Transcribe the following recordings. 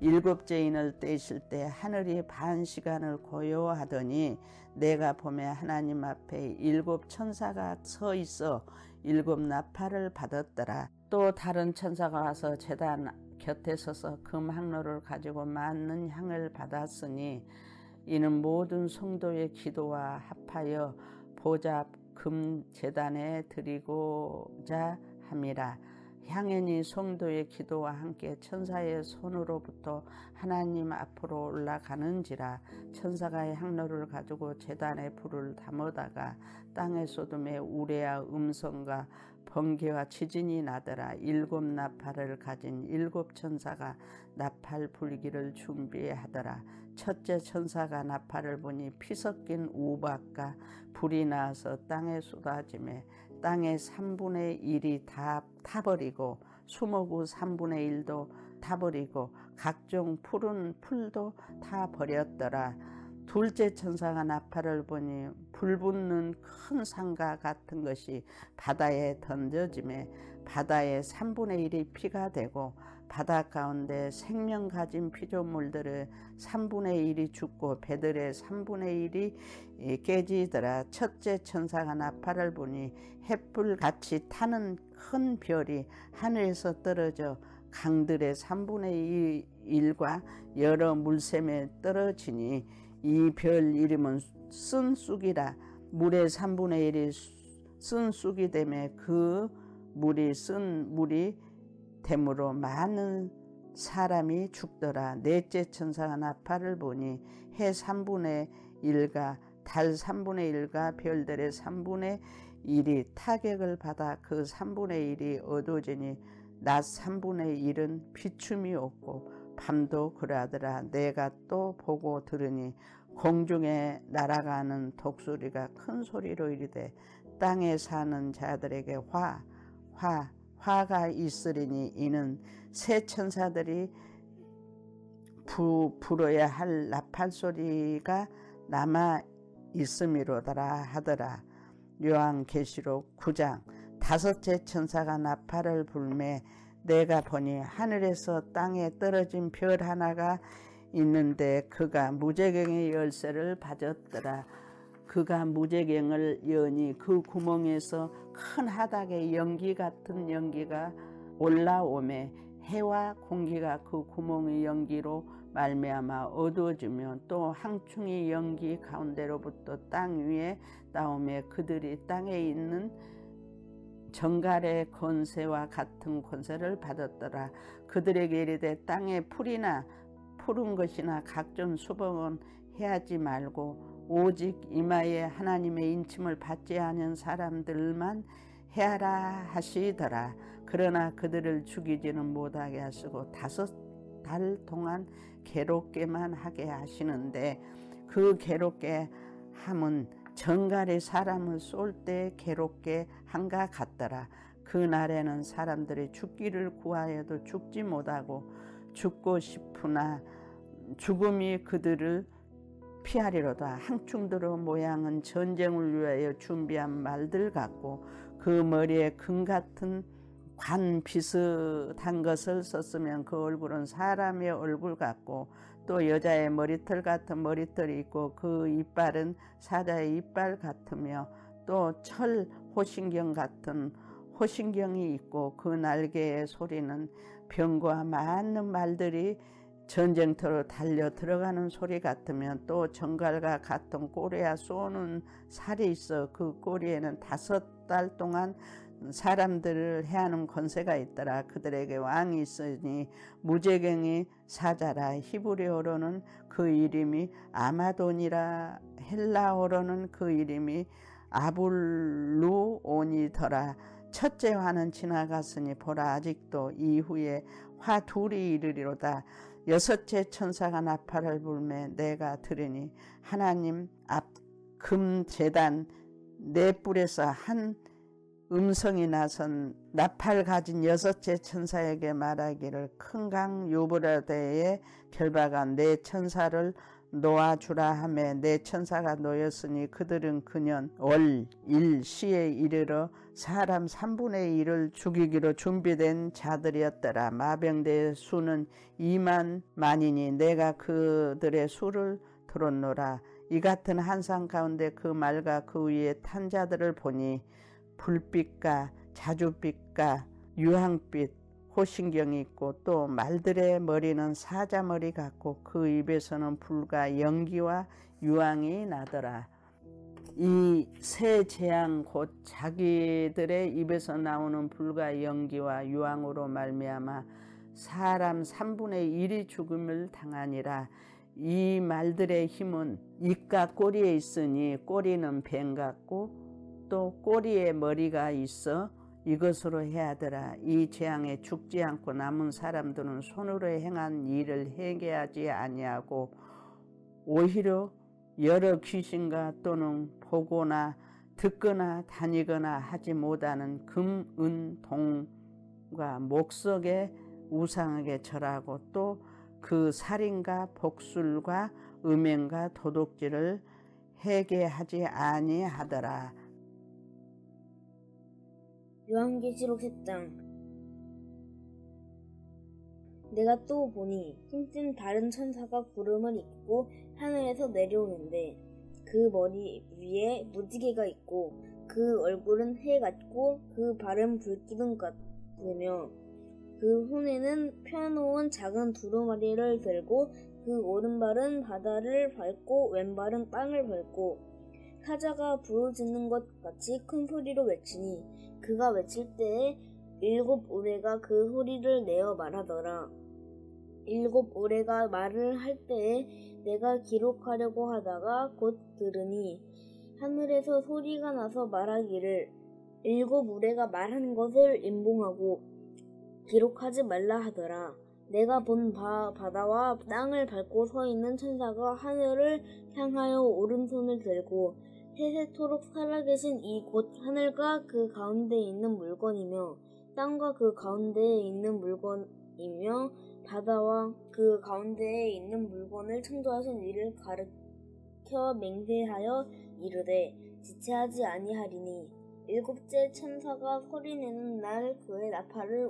일곱째 인을 떼실 때 하늘이 반 시간을 고요하더니 내가 보매 하나님 앞에 일곱 천사가 서 있어 일곱 나팔을 받았더라. 또 다른 천사가 와서 제단 곁에 서서 금 항로를 가지고 많은 향을 받았으니 이는 모든 성도의 기도와 합하여 보좌 금 제단에 드리고자 함이라. 향연이 성도의 기도와 함께 천사의 손으로부터 하나님 앞으로 올라가는지라. 천사가 향로를 가지고 제단에 불을 담아다가 땅에 쏟음에 우레와 음성과 번개와 지진이 나더라. 일곱 나팔을 가진 일곱 천사가 나팔 불기를 준비하더라. 첫째 천사가 나팔을 부니 피 섞인 우박과 불이 나서 땅에 쏟아지매 땅의 3분의 1이 다 타버리고 수목우 3분의 1도 타버리고 각종 푸른 풀도 다 버렸더라. 둘째 천사가 나팔을 부니 불붙는 큰 산과 같은 것이 바다에 던져지매 바다의 3분의 1이 피가 되고 바다 가운데 생명 가진 피조물들의 3분의 1이 죽고 배들의 3분의 1이 깨지더라. 첫째 천사가 나팔을 부니 햇불같이 타는 큰 별이 하늘에서 떨어져 강들의 3분의 1과 여러 물샘에 떨어지니 이 별 이름은 쓴쑥이라. 물의 3분의 1이 쓴쑥이 되매 그 물이 쓴 물이 되므로 많은 사람이 죽더라. 넷째 천사가 나팔을 보니 해 3분의 1과 달 3분의 1과 별들의 3분의 1이 타격을 받아 그 3분의 1이 어두워지니 낮 3분의 1은 비춤이 없고 밤도 그러하더라. 내가 또 보고 들으니 공중에 날아가는 독수리가 큰 소리로 이르되 땅에 사는 자들에게 화가 있으리니 이는 새 천사들이 불어야 할 나팔 소리가 남아 있음이로더라 하더라. 요한계시록 9장. 다섯째 천사가 나팔을 불매 내가 보니 하늘에서 땅에 떨어진 별 하나가 있는데 그가 무제경의 열쇠를 가졌더라. 그가 무제경을 여니 그 구멍에서 큰 하닥의 연기 같은 연기가 올라오매 해와 공기가 그 구멍의 연기로 말미암아 어두워지며 또 항충이 연기 가운데로부터 땅 위에 나오매 그들이 땅에 있는 정갈의 권세와 같은 권세를 받았더라. 그들에게 이르되 땅에 풀이나 푸른 것이나 각종 수복은 해하지 말고 오직 이마에 하나님의 인침을 받지 않은 사람들만 해하라 하시더라. 그러나 그들을 죽이지는 못하게 하시고 5달 동안 괴롭게만 하게 하시는데 그 괴롭게 함은 정갈이 사람을 쏠 때 괴롭게 한가 같더라. 그 날에는 사람들이 죽기를 구하여도 죽지 못하고 죽고 싶으나 죽음이 그들을 피하리로다. 항충들의 모양은 전쟁을 위하여 준비한 말들 같고 그 머리에 금 같은 관 비슷한 것을 썼으면 그 얼굴은 사람의 얼굴 같고 또 여자의 머리털 같은 머리털이 있고 그 이빨은 사자의 이빨 같으며 또 철 호신경 같은 호신경이 있고 그 날개의 소리는 병과 많은 말들이 전쟁터로 달려 들어가는 소리 같으면 또 정갈과 같은 꼬리와 쏘는 살이 있어 그 꼬리에는 5달 동안 사람들을 해하는 권세가 있더라. 그들에게 왕이 있으니 무제경이 사자라. 히브리어로는 그 이름이 아마돈이라. 헬라어로는 그 이름이 아불루온이더라. 첫째 화는 지나갔으니 보라 아직도 이후에 화 둘이 이르리로다. 여섯째 천사가 나팔을 불매 내가 들으니 하나님 앞 금 제단 네 뿔에서 한 음성이 나선 나팔 가진 여섯째 천사에게 말하기를 큰 강 유브라데에 결박한 네 천사를 놓아주라 하매 내 천사가 놓였으니 그들은 그년 월 일 시에 이르러 사람 3분의 1을 죽이기로 준비된 자들이었더라. 마병대의 수는 2만이니 내가 그들의 수를 들었노라. 이 같은 한상 가운데 그 말과 그 위에 탄 자들을 보니 불빛과 자줏빛과 유황빛 호신경이 있고 또 말들의 머리는 사자머리 같고 그 입에서는 불과 연기와 유황이 나더라. 이 세 재앙 곧 자기들의 입에서 나오는 불과 연기와 유황으로 말미암아 사람 3분의 1이 죽음을 당하니라. 이 말들의 힘은 입과 꼬리에 있으니 꼬리는 뱀 같고 또 꼬리에 머리가 있어 이것으로 해하더라. 이 재앙에 죽지 않고 남은 사람들은 손으로 행한 일을 회개하지 아니하고 오히려 여러 귀신과 또는 보거나 듣거나 다니거나 하지 못하는 금, 은, 동과 목석의 우상에게 절하고 또 그 살인과 복술과 음행과 도둑질을 회개하지 아니하더라. 요한계시록 10장. 내가 또 보니 힘쓴 다른 천사가 구름을 입고 하늘에서 내려오는데 그 머리 위에 무지개가 있고 그 얼굴은 해 같고 그 발은 불기둥 같으며 그 손에는 펴놓은 작은 두루마리를 들고 그 오른발은 바다를 밟고 왼발은 땅을 밟고 사자가 부르짖는 것 같이 큰 소리로 외치니 그가 외칠 때에 7 우레가 그 소리를 내어 말하더라. 7 우레가 말을 할 때에 내가 기록하려고 하다가 곧 들으니 하늘에서 소리가 나서 말하기를 7 우레가 말한 것을 임봉하고 기록하지 말라 하더라. 내가 본 바다와 땅을 밟고 서 있는 천사가 하늘을 향하여 오른손을 들고 세세토록 살아계신 이 곧 하늘과 그 가운데에 있는 물건이며 땅과 그 가운데에 있는 물건이며 바다와 그 가운데에 있는 물건을 창조하신 이를 가르쳐 맹세하여 이르되 지체하지 아니하리니 7째 천사가 소리내는 날 그의 나팔을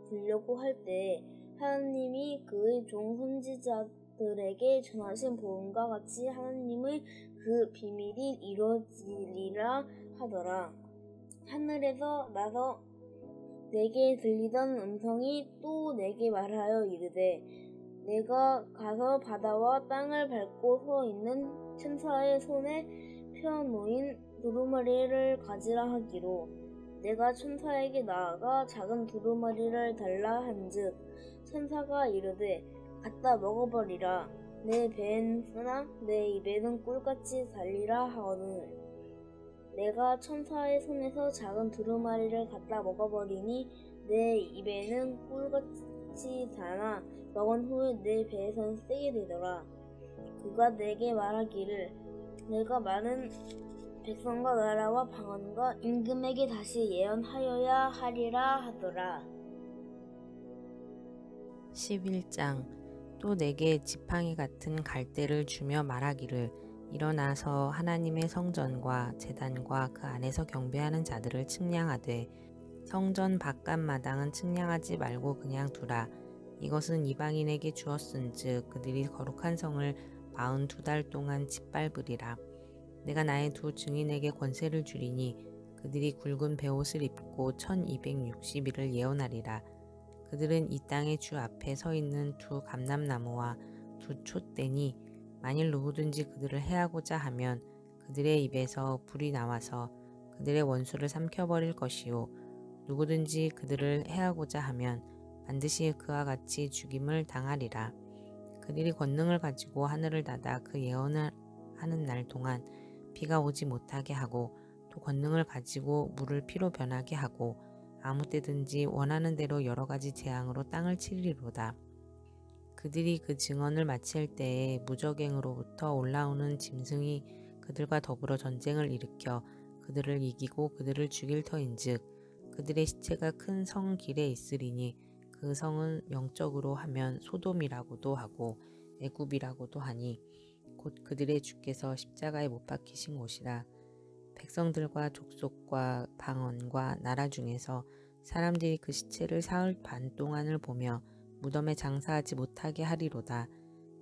불려고 할 때에 하나님이 그의 종 선지자들에게 전하신 복음과 같이 하나님의 그 비밀이 이루어지리라 하더라. 하늘에서 나서 내게 들리던 음성이 또 내게 말하여 이르되 내가 가서 바다와 땅을 밟고 서 있는 천사의 손에 펴놓인 두루마리를 가지라 하기로 내가 천사에게 나아가 작은 두루마리를 달라 한즉 천사가 이르되 갖다 먹어버리라. 내 배엔 쓰나 내 입에는 꿀같이 달리라 하거늘 내가 천사의 손에서 작은 두루마리를 갖다 먹어버리니 내 입에는 꿀같이 다나 먹은 후에 내 배에선 세게 되더라. 그가 내게 말하기를 내가 많은 백성과 나라와 방언과 임금에게 다시 예언하여야 하리라 하더라. 11장. 또 내게 지팡이 같은 갈대를 주며 말하기를 일어나서 하나님의 성전과 제단과 그 안에서 경배하는 자들을 측량하되 성전 바깥 마당은 측량하지 말고 그냥 두라. 이것은 이방인에게 주었은즉 그들이 거룩한 성을 42달 동안 짓밟으리라. 내가 나의 두 증인에게 권세를 주리니 그들이 굵은 베옷을 입고 1260일을 예언하리라. 그들은 이 땅의 주 앞에 서 있는 두 감람나무와 두 촛대니 만일 누구든지 그들을 해하고자 하면 그들의 입에서 불이 나와서 그들의 원수를 삼켜버릴 것이요 누구든지 그들을 해하고자 하면 반드시 그와 같이 죽임을 당하리라. 그들이 권능을 가지고 하늘을 닫아 그 예언을 하는 날 동안 비가 오지 못하게 하고 또 권능을 가지고 물을 피로 변하게 하고 아무 때든지 원하는 대로 여러 가지 재앙으로 땅을 치리로다. 그들이 그 증언을 마칠 때에 무적행으로부터 올라오는 짐승이 그들과 더불어 전쟁을 일으켜 그들을 이기고 그들을 죽일 터인즉 그들의 시체가 큰 성 길에 있으리니 그 성은 영적으로 하면 소돔이라고도 하고 애굽이라고도 하니 곧 그들의 주께서 십자가에 못 박히신 곳이라. 백성들과 족속과 방언과 나라 중에서 사람들이 그 시체를 사흘 반 동안을 보며 무덤에 장사하지 못하게 하리로다.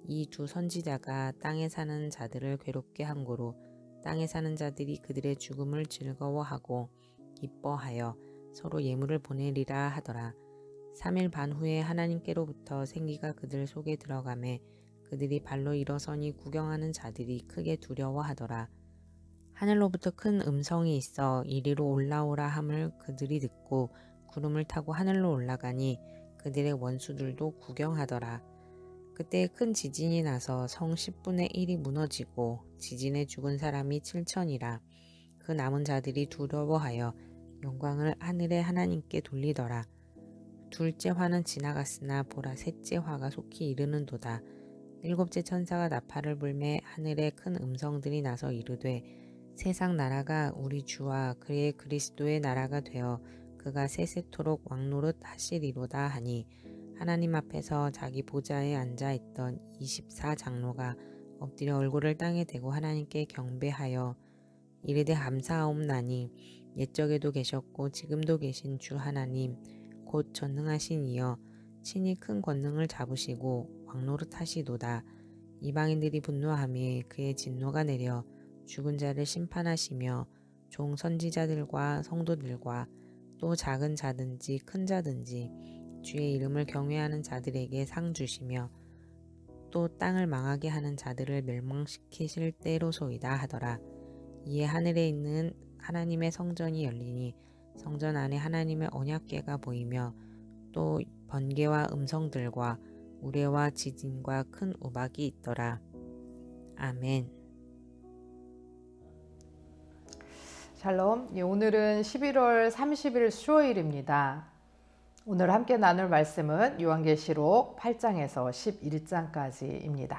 이 두 선지자가 땅에 사는 자들을 괴롭게 한 고로 땅에 사는 자들이 그들의 죽음을 즐거워하고 기뻐하여 서로 예물을 보내리라 하더라. 3일 반 후에 하나님께로부터 생기가 그들 속에 들어가매 그들이 발로 일어서니 구경하는 자들이 크게 두려워하더라. 하늘로부터 큰 음성이 있어 이리로 올라오라 함을 그들이 듣고 구름을 타고 하늘로 올라가니 그들의 원수들도 구경하더라. 그때 큰 지진이 나서 성 10분의 1이 무너지고 지진에 죽은 사람이 7천이라. 그 남은 자들이 두려워하여 영광을 하늘의 하나님께 돌리더라. 둘째 화는 지나갔으나 보라 셋째 화가 속히 이르는도다. 일곱째 천사가 나팔을 불매 하늘에 큰 음성들이 나서 이르되 세상 나라가 우리 주와 그의 그리스도의 나라가 되어 그가 세세토록 왕노릇 하시리로다 하니 하나님 앞에서 자기 보좌에 앉아있던 24장로가 엎드려 얼굴을 땅에 대고 하나님께 경배하여 이르되 감사하옵나니 옛적에도 계셨고 지금도 계신 주 하나님 곧 전능하신 이여 친히 큰 권능을 잡으시고 왕노릇 하시도다. 이방인들이 분노하며 그의 진노가 내려 죽은 자를 심판하시며 종 선지자들과 성도들과 또 작은 자든지 큰 자든지 주의 이름을 경외하는 자들에게 상 주시며 또 땅을 망하게 하는 자들을 멸망시키실 때로소이다 하더라. 이에 하늘에 있는 하나님의 성전이 열리니 성전 안에 하나님의 언약궤가 보이며 또 번개와 음성들과 우레와 지진과 큰 우박이 있더라. 아멘. 샬롬. 오늘은 11월 30일 수요일입니다. 오늘 함께 나눌 말씀은 요한계시록 8장에서 11장까지입니다.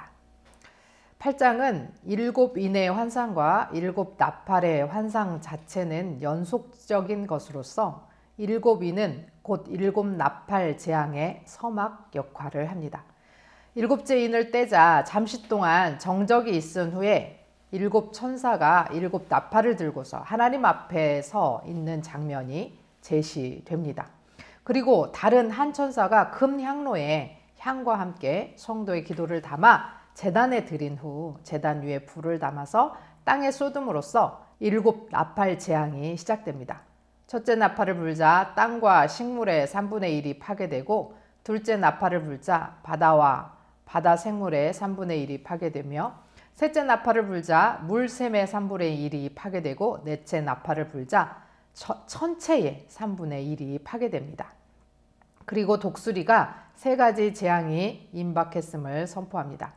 8장은 7인의 환상과 7 나팔의 환상 자체는 연속적인 것으로서 7인은 곧 7 나팔 재앙의 서막 역할을 합니다. 7째 인을 떼자 잠시 동안 정적이 있은 후에 7 천사가 7 나팔을 들고서 하나님 앞에 서 있는 장면이 제시됩니다. 그리고 다른 한 천사가 금 향로에 향과 함께 성도의 기도를 담아 제단에 드린 후 제단 위에 불을 담아서 땅에 쏟음으로써 7 나팔 재앙이 시작됩니다. 첫째 나팔을 불자 땅과 식물의 3분의 1이 파괴되고 둘째 나팔을 불자 바다와 바다 생물의 3분의 1이 파괴되며 셋째 나팔을 불자 물샘의 3분의 1이 파괴되고 넷째 나팔을 불자 천체의 3분의 1이 파괴됩니다. 그리고 독수리가 3가지 재앙이 임박했음을 선포합니다.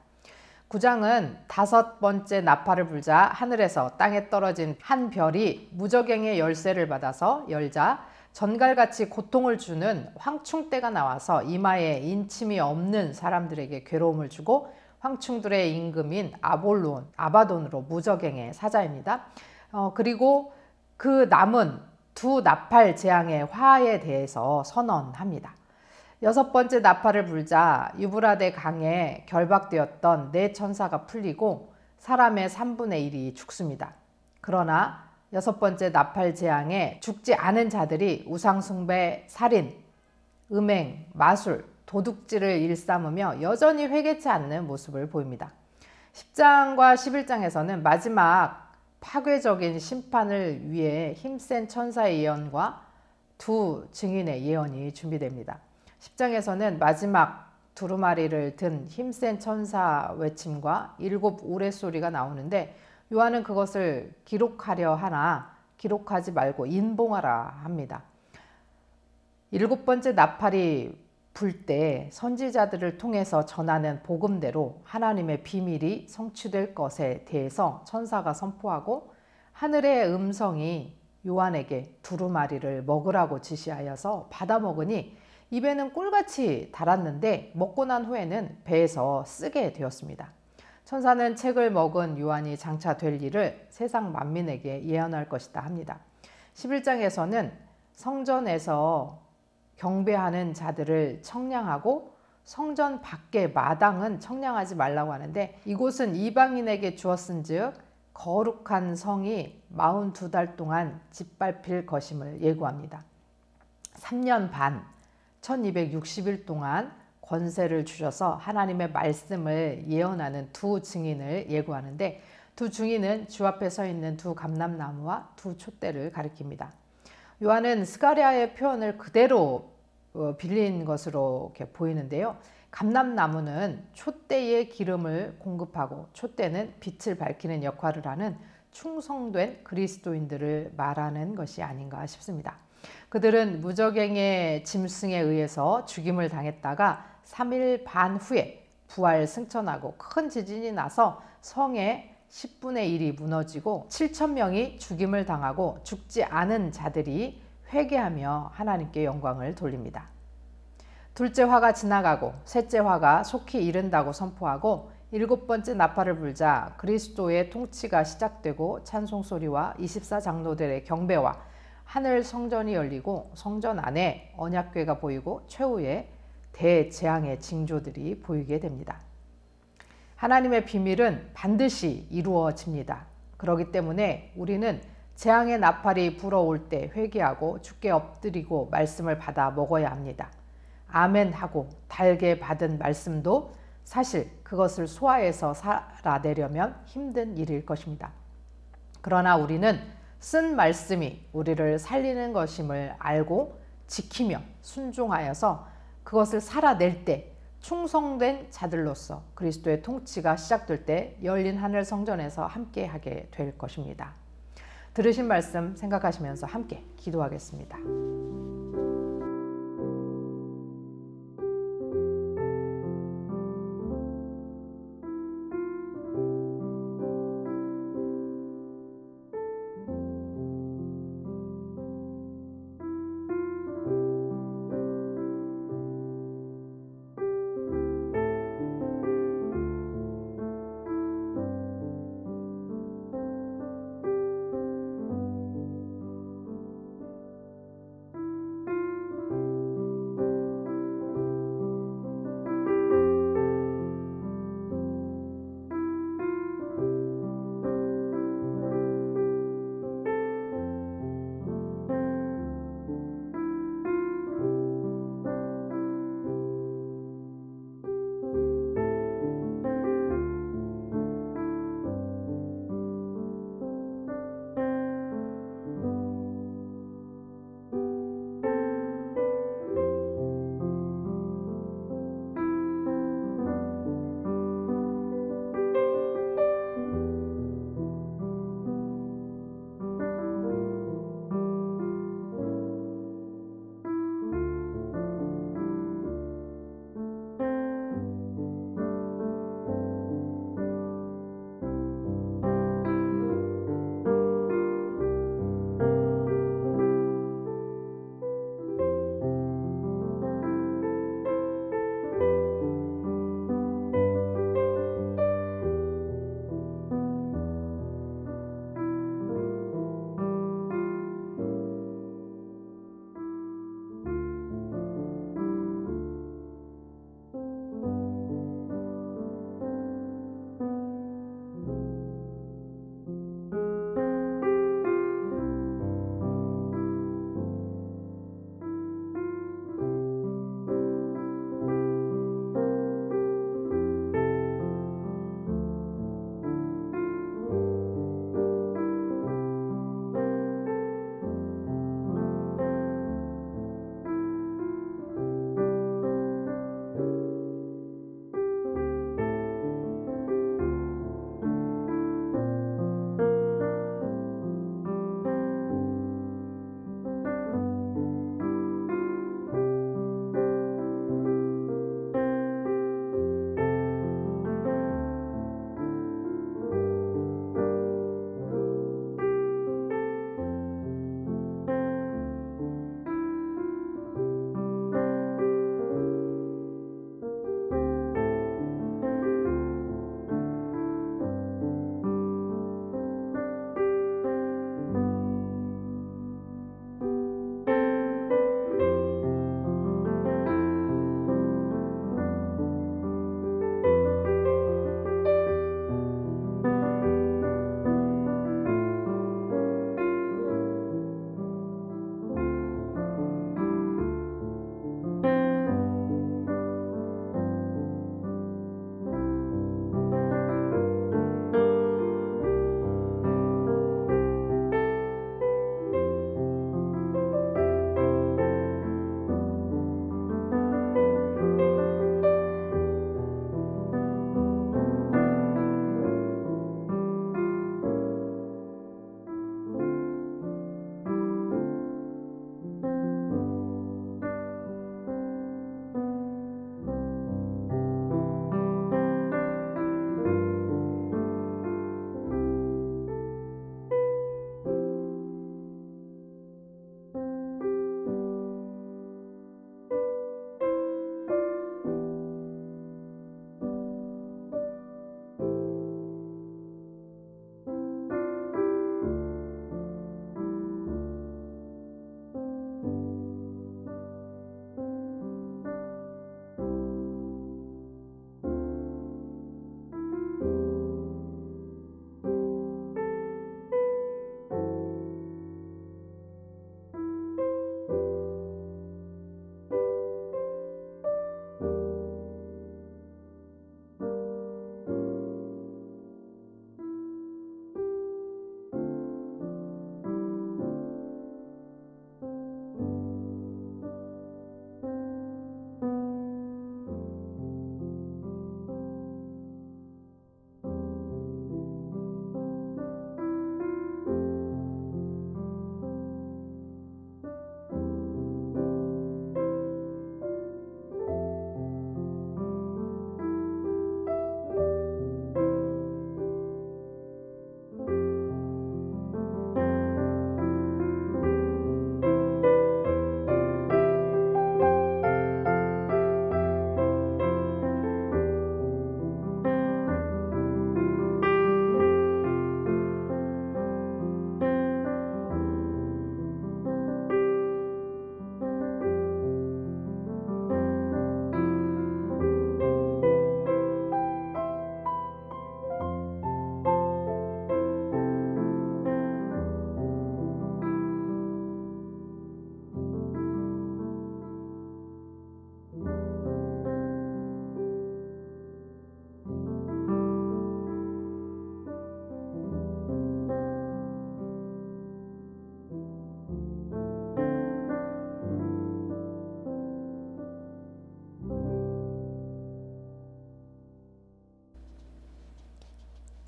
9장은 5번째 나팔을 불자 하늘에서 땅에 떨어진 한 별이 무저갱의 열쇠를 받아서 열자 전갈같이 고통을 주는 황충대가 나와서 이마에 인침이 없는 사람들에게 괴로움을 주고 황충들의 임금인 아바돈으로 무저갱의 사자입니다. 그리고 그 남은 2 나팔 재앙의 화에 대해서 선언합니다. 6번째 나팔을 불자 유브라데 강에 결박되었던 4 천사가 풀리고 사람의 3분의 1이 죽습니다. 그러나 6번째 나팔 재앙에 죽지 않은 자들이 우상숭배, 살인, 음행, 마술, 도둑질을 일삼으며 여전히 회개치 않는 모습을 보입니다. 10장과 11장에서는 마지막 파괴적인 심판을 위해 힘센 천사의 예언과 2 증인의 예언이 준비됩니다. 10장에서는 마지막 두루마리를 든 힘센 천사 외침과 7 우레소리가 나오는데 요한은 그것을 기록하려 하나 기록하지 말고 인봉하라 합니다. 7번째 나팔이 불 때 선지자들을 통해서 전하는 복음대로 하나님의 비밀이 성취될 것에 대해서 천사가 선포하고 하늘의 음성이 요한에게 두루마리를 먹으라고 지시하여서 받아 먹으니 입에는 꿀같이 달았는데 먹고 난 후에는 배에서 쓰게 되었습니다. 천사는 책을 먹은 요한이 장차 될 일을 세상 만민에게 예언할 것이다 합니다. 11장에서는 성전에서 경배하는 자들을 청량하고 성전 밖의 마당은 청량하지 말라고 하는데, 이곳은 이방인에게 주었은즉 거룩한 성이 42달 동안 짓밟힐 것임을 예고합니다. 3년 반 1260일 동안 권세를 주셔서 하나님의 말씀을 예언하는 두 증인을 예고하는데, 두 증인은 주 앞에 서 있는 두 감람나무와 두 촛대를 가리킵니다. 요한은 스가랴의 표현을 그대로 빌린 것으로 이렇게 보이는데요. 감람나무는 촛대의 기름을 공급하고 촛대는 빛을 밝히는 역할을 하는 충성된 그리스도인들을 말하는 것이 아닌가 싶습니다. 그들은 무적행의 짐승에 의해서 죽임을 당했다가 3일 반 후에 부활 승천하고 큰 지진이 나서 성의 10분의 1이 무너지고 7,000명이 죽임을 당하고 죽지 않은 자들이 회개하며 하나님께 영광을 돌립니다. 둘째 화가 지나가고 셋째 화가 속히 이른다고 선포하고 7번째 나팔을 불자 그리스도의 통치가 시작되고 찬송소리와 24장로들의 경배와 하늘 성전이 열리고 성전 안에 언약궤가 보이고 최후의 대재앙의 징조들이 보이게 됩니다. 하나님의 비밀은 반드시 이루어집니다. 그렇기 때문에 우리는 재앙의 나팔이 불어올 때 회개하고 주께 엎드리고 말씀을 받아 먹어야 합니다. 아멘 하고 달게 받은 말씀도 사실 그것을 소화해서 살아내려면 힘든 일일 것입니다. 그러나 우리는 쓴 말씀이 우리를 살리는 것임을 알고 지키며 순종하여서 그것을 살아낼 때 충성된 자들로서 그리스도의 통치가 시작될 때 열린 하늘 성전에서 함께하게 될 것입니다. 들으신 말씀 생각하시면서 함께 기도하겠습니다.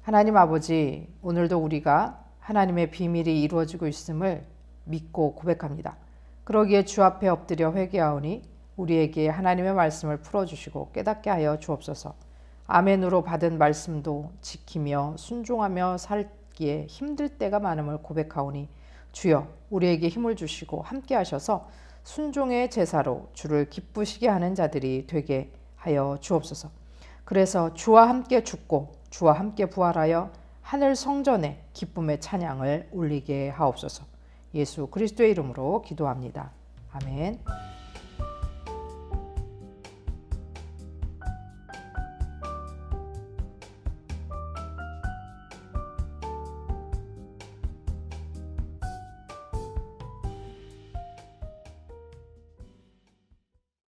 하나님 아버지, 오늘도 우리가 하나님의 비밀이 이루어지고 있음을 믿고 고백합니다. 그러기에 주 앞에 엎드려 회개하오니 우리에게 하나님의 말씀을 풀어주시고 깨닫게 하여 주옵소서. 아멘으로 받은 말씀도 지키며 순종하며 살기에 힘들 때가 많음을 고백하오니 주여 우리에게 힘을 주시고 함께 하셔서 순종의 제사로 주를 기쁘시게 하는 자들이 되게 하여 주옵소서. 그래서 주와 함께 죽고 주와 함께 부활하여 하늘 성전에 기쁨의 찬양을 올리게 하옵소서. 예수 그리스도의 이름으로 기도합니다. 아멘.